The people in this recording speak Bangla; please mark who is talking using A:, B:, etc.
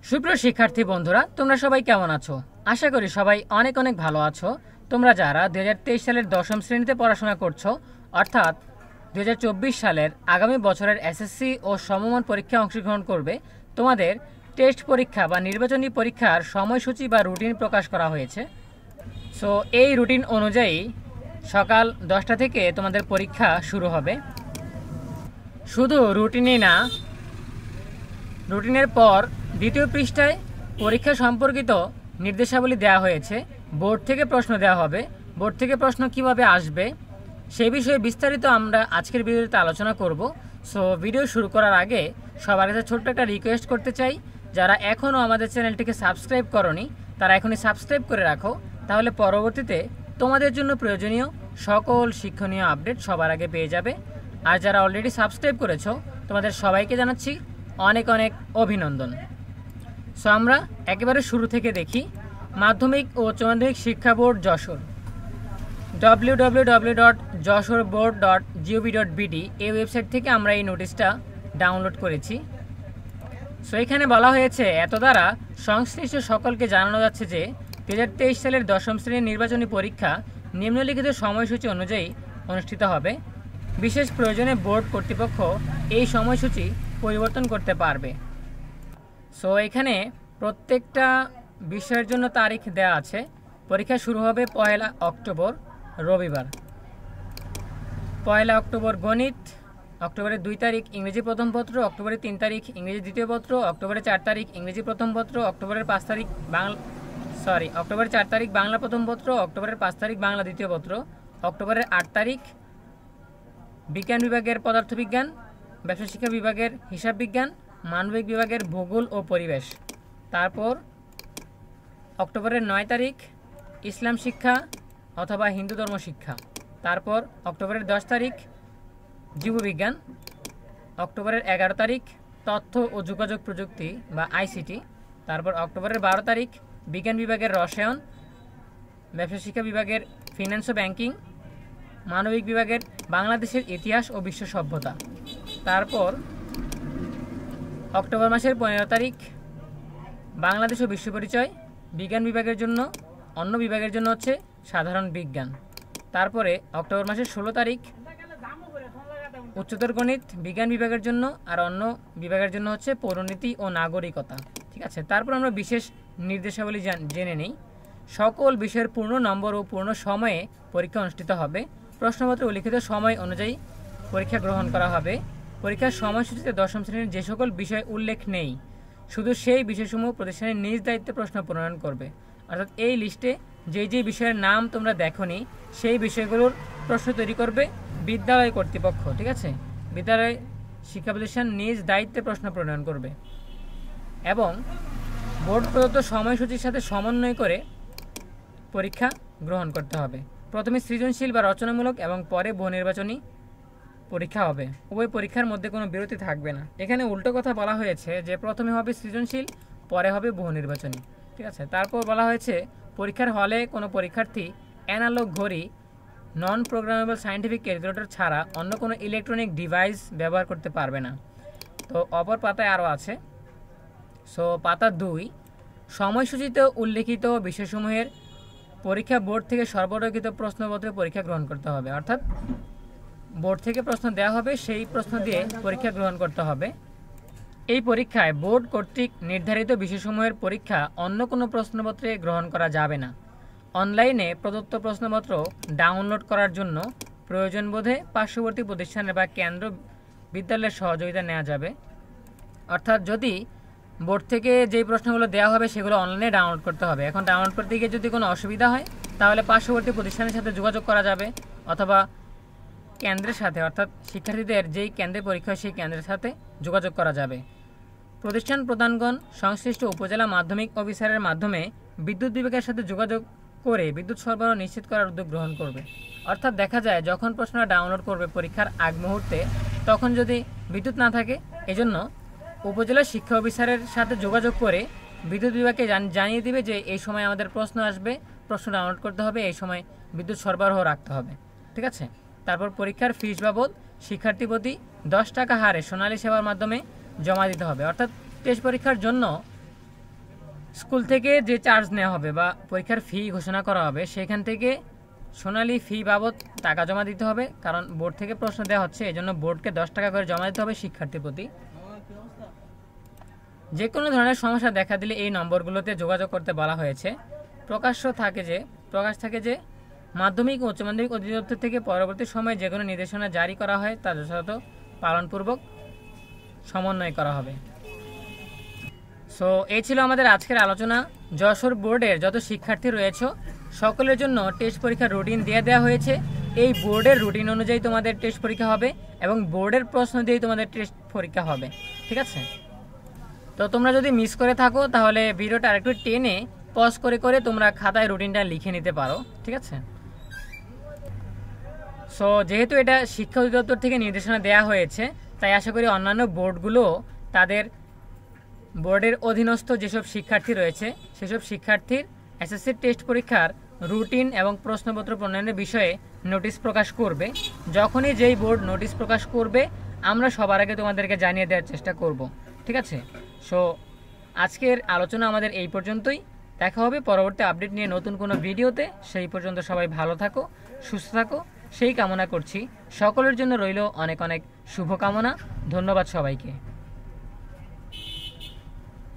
A: সুপ্রিয় শিক্ষার্থী বন্ধুরা, তোমরা সবাই কেমন আছো? আশা করি সবাই অনেক অনেক ভালো আছো। তোমরা যারা 2023 সালের দশম শ্রেণীতে পড়াশোনা করছো, অর্থাৎ 2024 সালের আগামী বছরের এসএসসি ও সমমান পরীক্ষায় অংশগ্রহণ করবে, তোমাদের টেস্ট পরীক্ষা বা নির্বাচনী পরীক্ষার সময়সূচি বা রুটিন প্রকাশ করা হয়েছে। সো এই রুটিন অনুযায়ী সকাল 10টা থেকে তোমাদের পরীক্ষা শুরু হবে। শুধু রুটিনই না, রুটিনের পর দ্বিতীয় পৃষ্ঠায় পরীক্ষা সম্পর্কিত নির্দেশাবলী দেওয়া হয়েছে। বোর্ড থেকে প্রশ্ন দেওয়া হবে। বোর্ড থেকে প্রশ্ন কিভাবে আসবে সেই বিষয়ে বিস্তারিত আমরা আজকের ভিডিওতে আলোচনা করব। সো ভিডিও শুরু করার আগে সবার কাছে ছোট্ট একটা রিকোয়েস্ট করতে চাই, যারা এখনও আমাদের চ্যানেলটিকে সাবস্ক্রাইব করনি তারা এখনই সাবস্ক্রাইব করে রাখো, তাহলে পরবর্তীতে তোমাদের জন্য প্রয়োজনীয় সকল শিক্ষণীয় আপডেট সবার আগে পেয়ে যাবে। আর যারা অলরেডি সাবস্ক্রাইব করেছো তোমাদের সবাইকে জানাচ্ছি অনেক অনেক অভিনন্দন। সো আমরা একেবারে শুরু থেকে দেখি। মাধ্যমিক ও উচ্চ মাধ্যমিক শিক্ষা বোর্ড যশোর, www.joshorboard.gov.bd এই ওয়েবসাইট থেকে আমরা এই নোটিশটা ডাউনলোড করেছি। সো এখানে বলা হয়েছে, এত দ্বারা সংশ্লিষ্ট সকলকে জানানো যাচ্ছে যে 2023 সালের দশম শ্রেণীর নির্বাচনী পরীক্ষা নিম্নলিখিত সময়সূচি অনুযায়ী অনুষ্ঠিত হবে। বিশেষ প্রয়োজনে বোর্ড কর্তৃপক্ষ এই সময়সূচি পরিবর্তন করতে পারবে। সো এখানে প্রত্যেকটা বিষয়ের জন্য তারিখ দেওয়া আছে। পরীক্ষা শুরু হবে 1 অক্টোবর রবিবার। 1 অক্টোবর গণিত, অক্টোবরের 2 তারিখ ইংরেজি প্রথম পত্র, অক্টোবরের 3 তারিখ ইংরেজি দ্বিতীয় পত্র, অক্টোবরের 4 তারিখ ইংরেজি প্রথম পত্র, অক্টোবরের 4 তারিখ বাংলা প্রথম পত্র, অক্টোবরের 5 তারিখ বাংলা দ্বিতীয় পত্র, অক্টোবরের 8 তারিখ বিজ্ঞান বিভাগের পদার্থবিজ্ঞান, ব্যবসা শিক্ষা বিভাগের হিসাব বিজ্ঞান, মানবিক বিভাগের ভূগোল ও পরিবেশ। তারপর অক্টোবরের 9 তারিখ ইসলাম শিক্ষা অথবা হিন্দু ধর্ম শিক্ষা। তারপর অক্টোবরের 10 তারিখ জীববিজ্ঞান, অক্টোবরের 11 তারিখ তথ্য ও যোগাযোগ প্রযুক্তি বা আইসিটি। তারপর অক্টোবরের 12 তারিখ বিজ্ঞান বিভাগের রসায়ন, ব্যবসা শিক্ষা বিভাগের ফিন্যান্স ও ব্যাংকিং, মানবিক বিভাগের বাংলাদেশের ইতিহাস ও বিশ্ব সভ্যতা। তারপর অক্টোবর মাসের 15 তারিখ বাংলাদেশ ও বিশ্ব পরিচয় বিজ্ঞান বিভাগের জন্য, অন্য বিভাগের জন্য হচ্ছে সাধারণ বিজ্ঞান। তারপরে অক্টোবর মাসের 16 তারিখ উচ্চতর গণিত বিজ্ঞান বিভাগের জন্য, আর অন্য বিভাগের জন্য হচ্ছে পৌরনীতি ও নাগরিকতা। ঠিক আছে, তারপর আমরা বিশেষ নির্দেশাবলী জেনে নিই। সকল বিষয়ের পূর্ণ নম্বর ও পূর্ণ সময়ে পরীক্ষা অনুষ্ঠিত হবে। প্রশ্নপত্রে উল্লিখিত সময় অনুযায়ী পরীক্ষা গ্রহণ করা হবে। পরীক্ষার সময়সূচিতে দশম শ্রেণীর যে সকল বিষয় উল্লেখ নেই, শুধু সেই বিষয়সমূহ প্রতিষ্ঠানের নিজ দায়িত্বে প্রশ্ন প্রণয়ন করবে। অর্থাৎ এই লিস্টে যেই বিষয়ের নাম তোমরা দেখোনি সেই বিষয়গুলোর প্রশ্ন তৈরি করবে বিদ্যালয় কর্তৃপক্ষ। ঠিক আছে, বিদ্যালয় শিক্ষা প্রতিষ্ঠান নিজ দায়িত্বে প্রশ্ন প্রণয়ন করবে এবং বোর্ড প্রদত্ত সময়সূচির সাথে সমন্বয় করে পরীক্ষা গ্রহণ করতে হবে। প্রথমে সৃজনশীল বা রচনামূলক এবং পরে বহু নির্বাচনী পরীক্ষা হবে। উভয় পরীক্ষার মধ্যে কোনো বিরতি থাকবে না। এখানে উল্টো কথা বলা হয়েছে যে প্রথমে হবে সৃজনশীল, পরে হবে বহু নির্বাচনী। ঠিক আছে, তারপর বলা হয়েছে পরীক্ষার হলে কোনো পরীক্ষার্থী অ্যানালগ ঘড়ি, নন প্রোগ্রামেবল সায়েন্টিফিক ক্যালকুলেটর ছাড়া অন্য কোনো ইলেকট্রনিক ডিভাইস ব্যবহার করতে পারবে না। তো অপর পাতায় আরও আছে। সো পাতা 2, সময়সূচিতে উল্লেখিত বিষয়সমূহের পরীক্ষা বোর্ড থেকে সরবরাহকৃত প্রশ্নপত্রে পরীক্ষা গ্রহণ করতে হবে। অর্থাৎ বোর্ড থেকে প্রশ্ন দেওয়া হবে, সেই প্রশ্ন দিয়ে পরীক্ষা গ্রহণ করতে হবে। এই পরীক্ষায় বোর্ড কর্তৃক নির্ধারিত বিষয়সমূহের পরীক্ষা অন্য কোনো প্রশ্নপত্রে গ্রহণ করা যাবে না। অনলাইনে প্রদত্ত প্রশ্নপত্র ডাউনলোড করার জন্য প্রয়োজন বোধে পার্শ্ববর্তী প্রতিষ্ঠানের বা কেন্দ্র বিদ্যালয়ের সহযোগিতা নেওয়া যাবে। অর্থাৎ যদি বোর্ড থেকে যেই প্রশ্নগুলো দেওয়া হবে সেগুলো অনলাইনে ডাউনলোড করতে হবে। এখন ডাউনলোড করতে গিয়ে যদি কোনো অসুবিধা হয় তাহলে পার্শ্ববর্তী প্রতিষ্ঠানের সাথে যোগাযোগ করা যাবে, অথবা কেন্দ্রের সাথে, অর্থাৎ শিক্ষার্থীদের যেই কেন্দ্রে পরীক্ষা হয় সেই কেন্দ্রের সাথে যোগাযোগ করা যাবে। প্রতিষ্ঠান প্রধানগণ সংশ্লিষ্ট উপজেলা মাধ্যমিক অফিসারের মাধ্যমে বিদ্যুৎ বিভাগের সাথে যোগাযোগ করে বিদ্যুৎ সরবরাহ নিশ্চিত করার উদ্যোগ গ্রহণ করবে। অর্থাৎ দেখা যায় যখন প্রশ্নটা ডাউনলোড করবে পরীক্ষার আগ মুহূর্তে, তখন যদি বিদ্যুৎ না থাকে, এজন্য উপজেলা শিক্ষা অফিসারের সাথে যোগাযোগ করে বিদ্যুৎ বিভাগকে জানিয়ে দিবে যে এই সময় আমাদের প্রশ্ন আসবে, প্রশ্ন ডাউনলোড করতে হবে, এই সময় বিদ্যুৎ সরবরাহ রাখতে হবে। ঠিক আছে, তারপর পরীক্ষার ফিস বাবদ শিক্ষার্থী প্রতি 10 টাকা হারে সোনালী সেবার মাধ্যমে জমা দিতে হবে। অর্থাৎ টেস্ট পরীক্ষার জন্য স্কুল থেকে যে চার্জ নেওয়া হবে বা পরীক্ষার ফি ঘোষণা করা হবে সেখান থেকে সোনালী ফি বাবদ টাকা জমা দিতে হবে, কারণ বোর্ড থেকে প্রশ্ন দেওয়া হচ্ছে, এই জন্য বোর্ডকে 10 টাকা করে জমা দিতে হবে শিক্ষার্থীর প্রতি। যে কোনো ধরনের সমস্যা দেখা দিলে এই নম্বরগুলোতে যোগাযোগ করতে বলা হয়েছে। প্রকাশ থাকে যে মাধ্যমিক ও উচ্চ মাধ্যমিক অধিদপ্তর থেকে পরবর্তী সময়ে যে কোনো নির্দেশনা জারি করা হয় তা যথাযথ পালনপূর্বক সমন্বয় করা হবে। সো এই ছিল আমাদের আজকের আলোচনা। যশোর বোর্ডের যত শিক্ষার্থী রয়েছে সকলের জন্য টেস্ট পরীক্ষার রুটিন দিয়ে দেওয়া হয়েছে। এই বোর্ডের রুটিন অনুযায়ী তোমাদের টেস্ট পরীক্ষা হবে এবং বোর্ডের প্রশ্ন দিয়েই তোমাদের টেস্ট পরীক্ষা হবে, ঠিক আছে? তো তোমরা যদি মিস করে থাকো তাহলে ভিডিওটা আরেকটু টেনে পজ করে করে তোমরা খাতায় রুটিনটা লিখে নিতে পারো, ঠিক আছে? সো যেহেতু এটা শিক্ষা অধিদপ্তর থেকে নির্দেশনা দেওয়া হয়েছে, তাই আশা করি অন্যান্য বোর্ডগুলো তাদের বোর্ডের অধীনস্থ যেসব শিক্ষার্থী রয়েছে সেসব শিক্ষার্থীর এসএসসি টেস্ট পরীক্ষার রুটিন এবং প্রশ্নপত্র প্রণয়নের বিষয়ে নোটিশ প্রকাশ করবে। যখনই যেই বোর্ড নোটিশ প্রকাশ করবে আমরা সবার আগে তোমাদেরকে জানিয়ে দেওয়ার চেষ্টা করব, ঠিক আছে? সো আজকের আলোচনা আমাদের এই পর্যন্তই। দেখা হবে পরবর্তী আপডেট নিয়ে নতুন কোনো ভিডিওতে। সেই পর্যন্ত সবাই ভালো থাকো, সুস্থ থাকো, সেই কামনা করছি। সকলের জন্য রইল অনেক অনেক শুভকামনা। ধন্যবাদ সবাইকে।